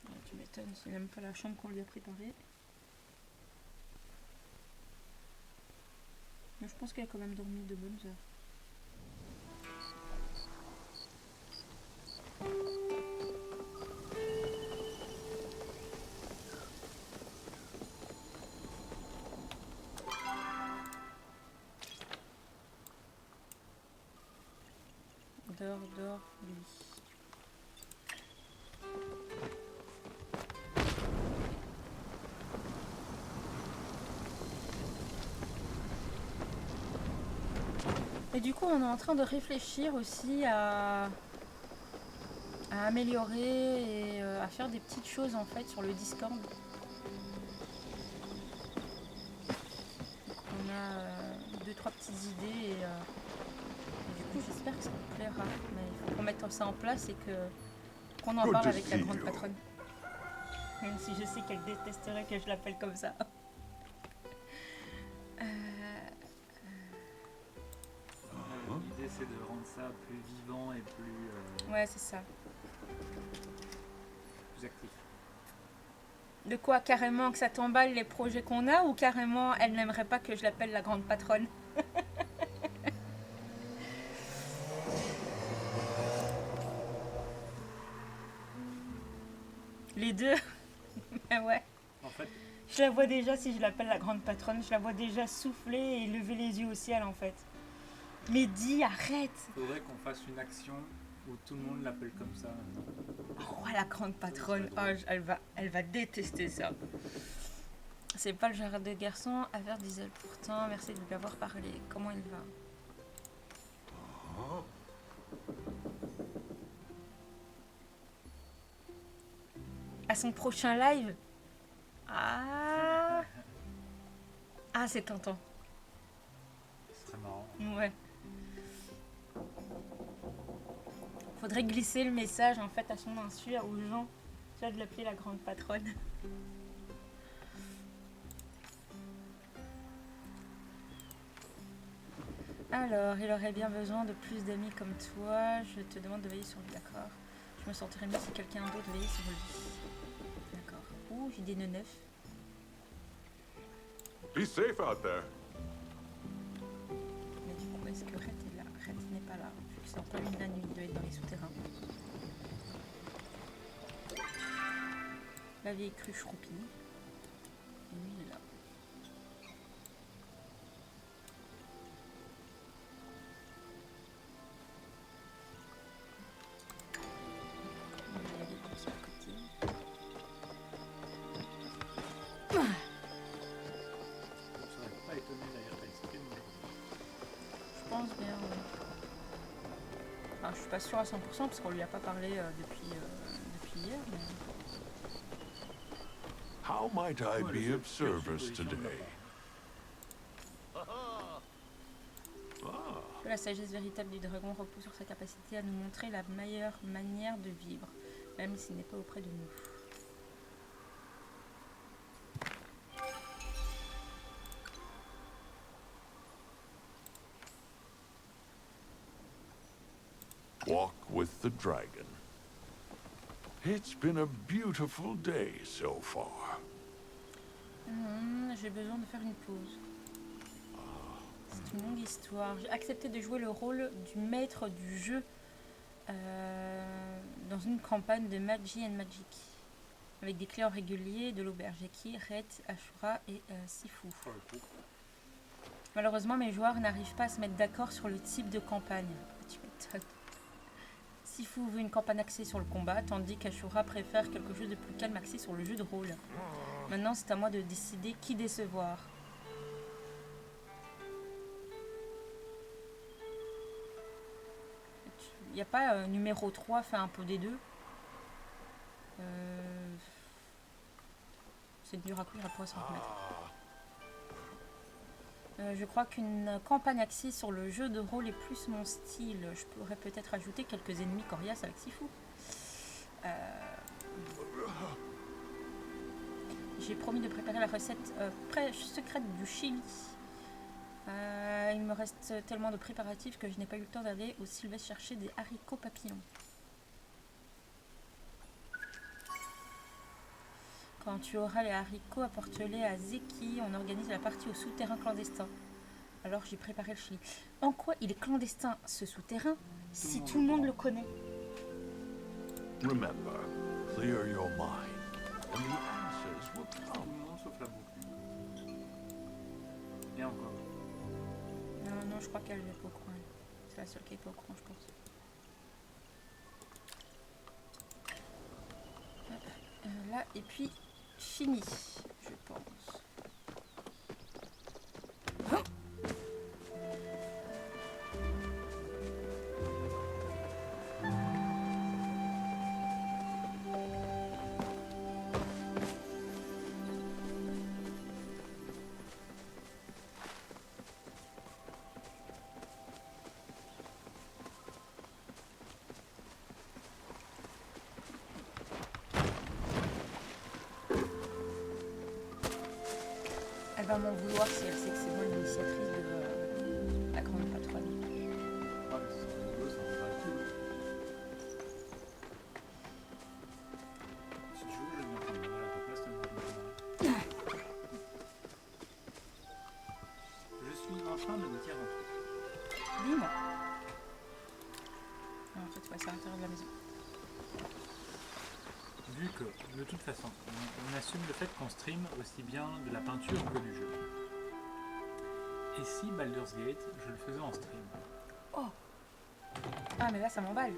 Ouais, tu m'étonnes, il n'aime pas la chambre qu'on lui a préparée. Mais je pense qu'elle a quand même dormi de bonnes heures. Dors, lui. Et du coup, on est en train de réfléchir aussi à améliorer et à faire des petites choses en fait sur le Discord. Donc, on a 2-3 petites idées et du coup, j'espère que ça vous plaira. Mais il faut qu'on mette ça en place et qu'on en parle avec la grande patronne. Même si je sais qu'elle détesterait que je l'appelle comme ça. L'idée c'est de rendre ça plus vivant et plus, Ouais, c'est ça. plus actif. De quoi, carrément que ça t'emballe les projets qu'on a, ou carrément elle n'aimerait pas que je l'appelle la grande patronne? Les deux. Mais ouais. En fait, Je la vois déjà, si je l'appelle la grande patronne, je la vois déjà souffler et lever les yeux au ciel en fait. Mais dis, arrête! il faudrait qu'on fasse une action où tout le monde l'appelle comme ça maintenant. Oh, la grande patronne, oh, elle va détester ça. C'est pas le genre de garçon à faire des ailes pourtant, merci de lui avoir parlé. Comment il va? À son prochain live? Ah, c'est tentant. Ce serait marrant. Ouais. Faudrait glisser le message en fait à son insu aux gens. Tu vois, de l'appeler la grande patronne. Alors, il aurait bien besoin de plus d'amis comme toi. Je te demande de veiller sur lui, d'accord? Je me sentirais mieux si quelqu'un d'autre veillait sur lui. D'accord. Ouh, j'ai des nœuds neufs. Be safe out there. Mais du coup, est-ce que Rhett est là? Rhett n'est pas là. Vu que c'est en plein milieu de la nuit, il doit être dans les souterrains. La vieille cruche roupine. Et lui, il est là. On va y aller comme ça à côté. Je serais pas étonné d'ailleurs qu'elle s'exprime. Je pense bien, ouais. Enfin, je suis pas sûre à 100% parce qu'on lui a pas parlé depuis hier. Mais... How might I Ouais, be le of seul service supposition de la today? part. La sagesse véritable du dragon repose sur sa capacité à nous montrer la meilleure manière de vivre, même s'il n'est pas auprès de nous. Walk with the dragon. It's been a beautiful day so far. J'ai besoin de faire une pause. C'est une longue histoire. J'ai accepté de jouer le rôle du maître du jeu dans une campagne de Magie and Magic avec des clients réguliers de l'auberge Eki, Ret, Ashura et Sifu. Malheureusement, mes joueurs n'arrivent pas à se mettre d'accord sur le type de campagne. Tu m'étonnes. Sifu veut une campagne axée sur le combat, tandis qu'Ashura préfère quelque chose de plus calme axé sur le jeu de rôle. Maintenant, c'est à moi de décider qui décevoir. Il n'y a pas numéro 3 fait un peu des deux. C'est dur à courir, elle pourrait se remettre. Je crois qu'une campagne axée sur le jeu de rôle est plus mon style. Je pourrais peut-être ajouter quelques ennemis coriaces avec Sifu. J'ai promis de préparer la recette secrète du chili. Il me reste tellement de préparatifs que je n'ai pas eu le temps d'aller au Sylvestre chercher des haricots papillons. Quand tu auras les haricots, apporte-les à Zeki. On organise la partie au souterrain clandestin. Alors j'ai préparé le chili. En quoi il est clandestin ce souterrain si tout le monde le connaît? Remember, clear your mind, and the answers will Tout come. le monde sauf la boucle. Et encore. Non, je crois qu'elle n'est pas au courant. C'est la seule qui est pas au courant, je pense. Hop, là, et puis fini, je pense. Elle va m'en vouloir si elle sait que c'est moi l'initiatrice de la grande patronne. Ah, mais c'est rigolo, ça va pas tout. Si tu veux, je vais me prendre mal à ta place, je suis en train de me dire un truc. Dis-moi. Ah, en fait, ouais, c'est à l'intérieur de la maison. Vu que, de toute façon, on assume le fait qu'on stream aussi bien de la peinture que du jeu. Et si Baldur's Gate, je le faisais en stream? Oh. Ah, mais là, ça m'emballe.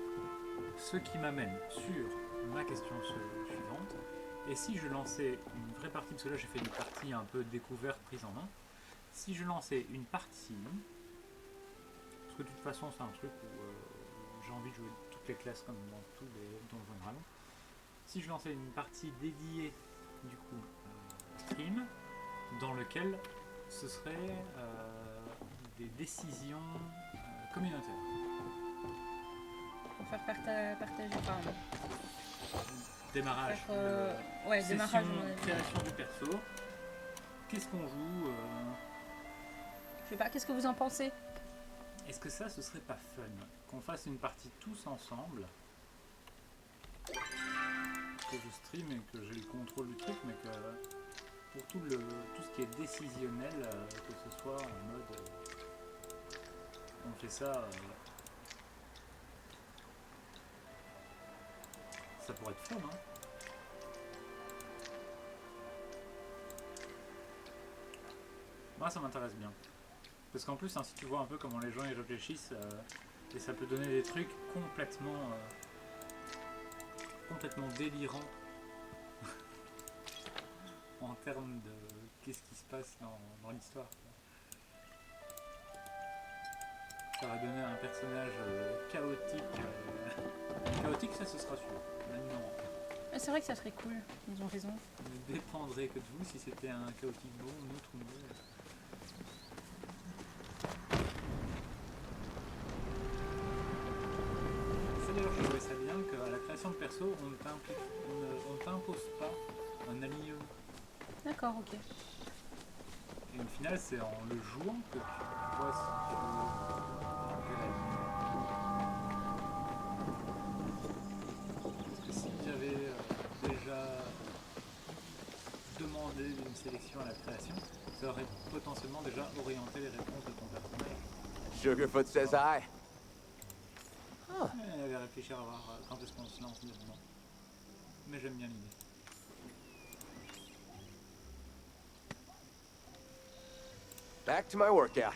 Ce qui m'amène sur ma question suivante. Et si je lançais une vraie partie, parce que là j'ai fait une partie un peu découverte, prise en main. Si je lançais une partie, parce que de toute façon c'est un truc où j'ai envie de jouer toutes les classes comme dans tous les Donjons et Dragons. Si je lançais une partie dédiée du coup stream, dans lequel ce serait des décisions communautaires. Pour faire partager, enfin, Démarrage. ouais, Session, démarrage, à mon avis. création du perso. Qu'est-ce qu'on joue Je sais pas, qu'est-ce que vous en pensez? Est-ce que ça, ce serait pas fun qu'on fasse une partie tous ensemble, que je stream et que j'ai le contrôle du truc, mais que pour tout ce qui est décisionnel, que ce soit en mode on fait ça, ça pourrait être fun, hein. Moi ça m'intéresse bien. Parce qu'en plus, hein, si tu vois un peu comment les gens y réfléchissent, et ça peut donner des trucs complètement délirants en termes de qu'est-ce qui se passe dans l'histoire. Ça va donner un personnage chaotique. Chaotique, ça ce sera sûr. La numéro un. C'est vrai que ça serait cool, ils ont raison. Ne dépendrait que de vous si c'était un chaotique bon, un autre ou mauvais. perso, on ne t'impose pas un alignement. D'accord, ok. Et au final, c'est en le jouant que tu vois si tu veux quel alignement. Parce que si j'avais déjà demandé une sélection à la création, ça aurait potentiellement déjà orienté les réponses de ton personnage. Sugarfoot says hi. Elle avait réfléchi à voir quand est-ce qu'on se lance dedans. Mais j'aime bien l'idée. Back to my workout.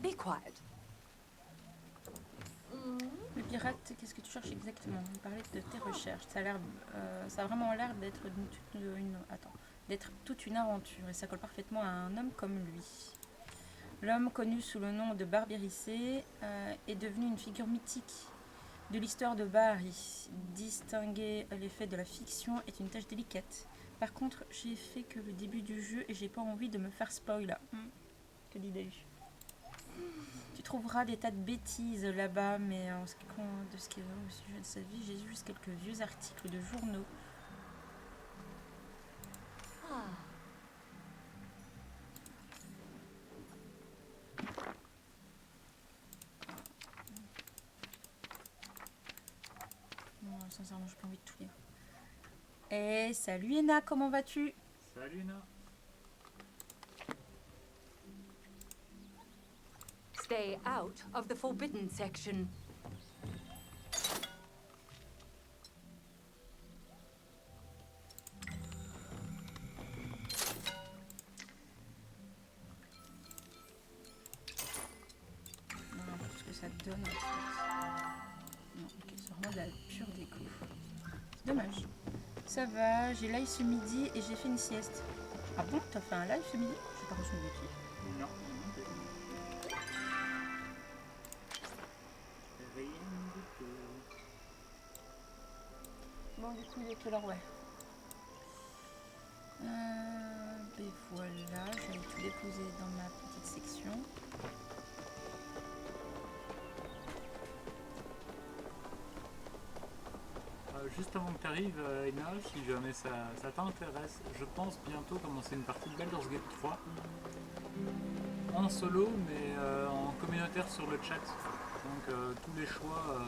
Be quiet. Le pirate, qu'est-ce que tu cherches exactement? On parlait de tes recherches. Ça a vraiment l'air d'être toute une aventure et ça colle parfaitement à un homme comme lui. L'homme connu sous le nom de Barbiricé est devenu une figure mythique de l'histoire de Bahri. Distinguer les faits de la fiction est une tâche délicate. Par contre, j'ai fait que le début du jeu et j'ai pas envie de me faire spoiler. Que dis-je? Tu trouveras des tas de bêtises là-bas, mais en ce qui compte de ce qui est au sujet de sa vie, j'ai juste quelques vieux articles de journaux. Non, sincèrement, j'ai pas envie de tout lire. Eh, salut Ena, comment vas-tu? Salut Na. Stay out of the forbidden section. Non, ce que ça te donne en fait. Non, ok, c'est vraiment de la pure déco. C'est dommage. Ça va, j'ai live ce midi et j'ai fait une sieste. Ah bon, t'as fait un live ce midi? J'ai pas reçu de notif. Non. Rien du tout. Bon, du coup, il est quelle heure? Ouais. Ben voilà, je vais tout déposer dans ma petite section. Juste avant que tu arrives, Ena, si jamais ça t'intéresse, je pense bientôt commencer une partie de Baldur's Gate 3 en solo, mais en communautaire sur le chat. Donc tous les choix,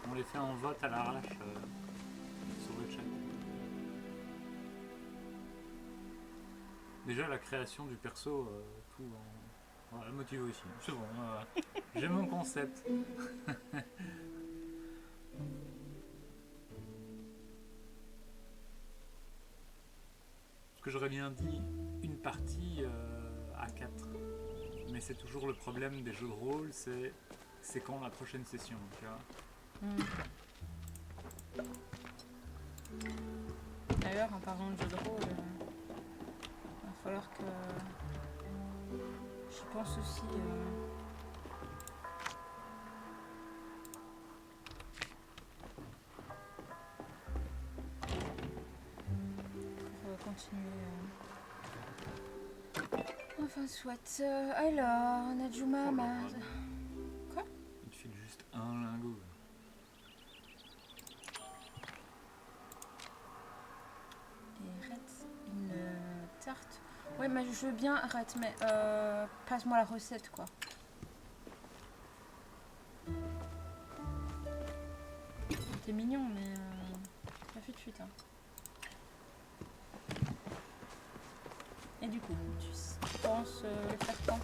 on les fait en vote à l'arrache sur le chat. Déjà la création du perso, tout en... Voilà, motivé aussi. C'est bon, j'ai mon concept. Ce que j'aurais bien dit, une partie à 4. Mais c'est toujours le problème des jeux de rôle, c'est quand la prochaine session, tu vois. D'ailleurs, en parlant de jeu de rôle, il va falloir que j'y pense aussi. Pour continuer. Enfin, soit. Alors, Najuma, Oh là ma... là. Quoi? Il te file juste un lingot. Et Red, une tarte. Ouais, mais je veux bien, arrête, mais passe-moi la recette, quoi. T'es mignon, mais ça fait de suite, hein. Et du coup, tu penses le faire quand?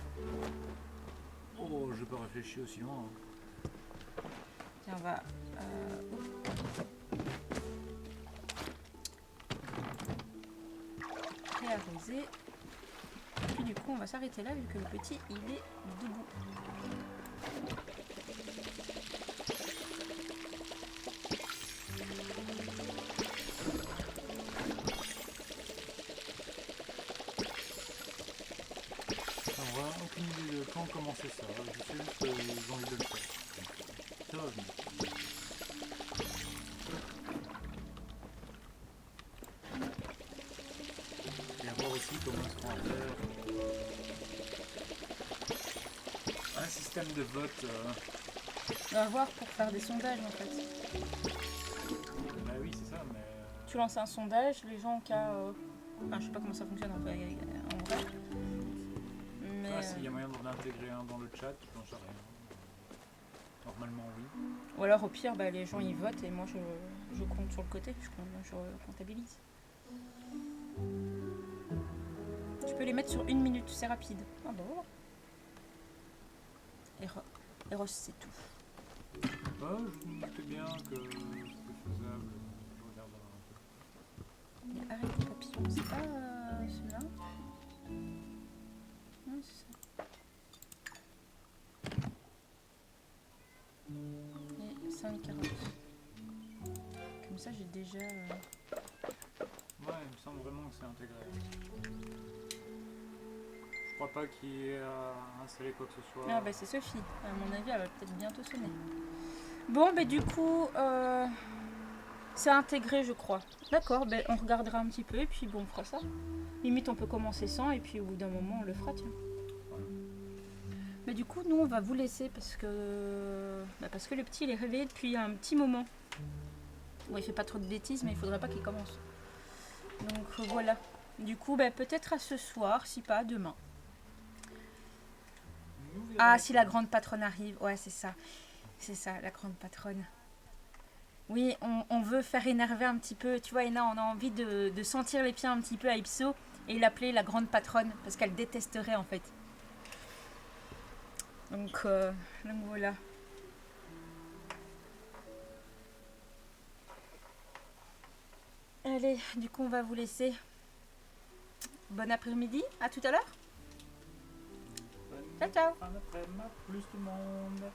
Oh, je peux réfléchir aussi loin. Hein. Tiens, on va... réarroser. Et puis du coup, on va s'arrêter là, vu que le petit, il est debout. Alors, voilà, aucune idée de quand commencer ça. Je sais juste que j'ai envie de le faire. Ça va venir. Et à voir aussi comment est-ce qu'on va faire. un système de vote. On va voir pour faire des sondages en fait. Bah oui, c'est ça, mais. Tu lances un sondage, les gens qui a... Enfin, je sais pas comment ça fonctionne en vrai. Mais... Ah, s'il y a moyen d'en intégrer un dans le chat, j'en sais rien. Normalement, oui. Ou alors au pire, bah, les gens ils votent et moi je compte sur le côté, je comptabilise. Tu peux les mettre sur 1 minute, c'est rapide. Ah bah voilà. Eros, c'est tout. Je me doutais bien que c'était faisable. Je regarderai un peu. Il y a arrêté papillon, c'est pas celui-là? Non, c'est ça. Et 5 carottes. Comme ça, j'ai déjà... Ouais, il me semble vraiment que c'est intégré. Je crois pas qu'il y ait à installer quoi que ce soit. Ah bah c'est Sophie, à mon avis elle va peut-être bientôt sonner. Bon bah du coup c'est intégré je crois. D'accord, bah, on regardera un petit peu et puis bon on fera ça. Limite on peut commencer sans et puis au bout d'un moment on le fera tiens. Mais du coup nous on va vous laisser parce que le petit il est réveillé depuis un petit moment. Bon il fait pas trop de bêtises mais il faudrait pas qu'il commence. Donc voilà. Du coup bah, peut-être à ce soir, si pas demain. Ah, si la grande patronne arrive. Ouais, c'est ça. C'est ça, la grande patronne. Oui, on veut faire énerver un petit peu. Tu vois, Ena, on a envie de sentir les pieds un petit peu à Ipso et l'appeler la grande patronne parce qu'elle détesterait en fait. Donc voilà. Allez, du coup, on va vous laisser. Bon après-midi. À tout à l'heure. Ciao, ciao. Fin d'après-midi, plus tout le monde.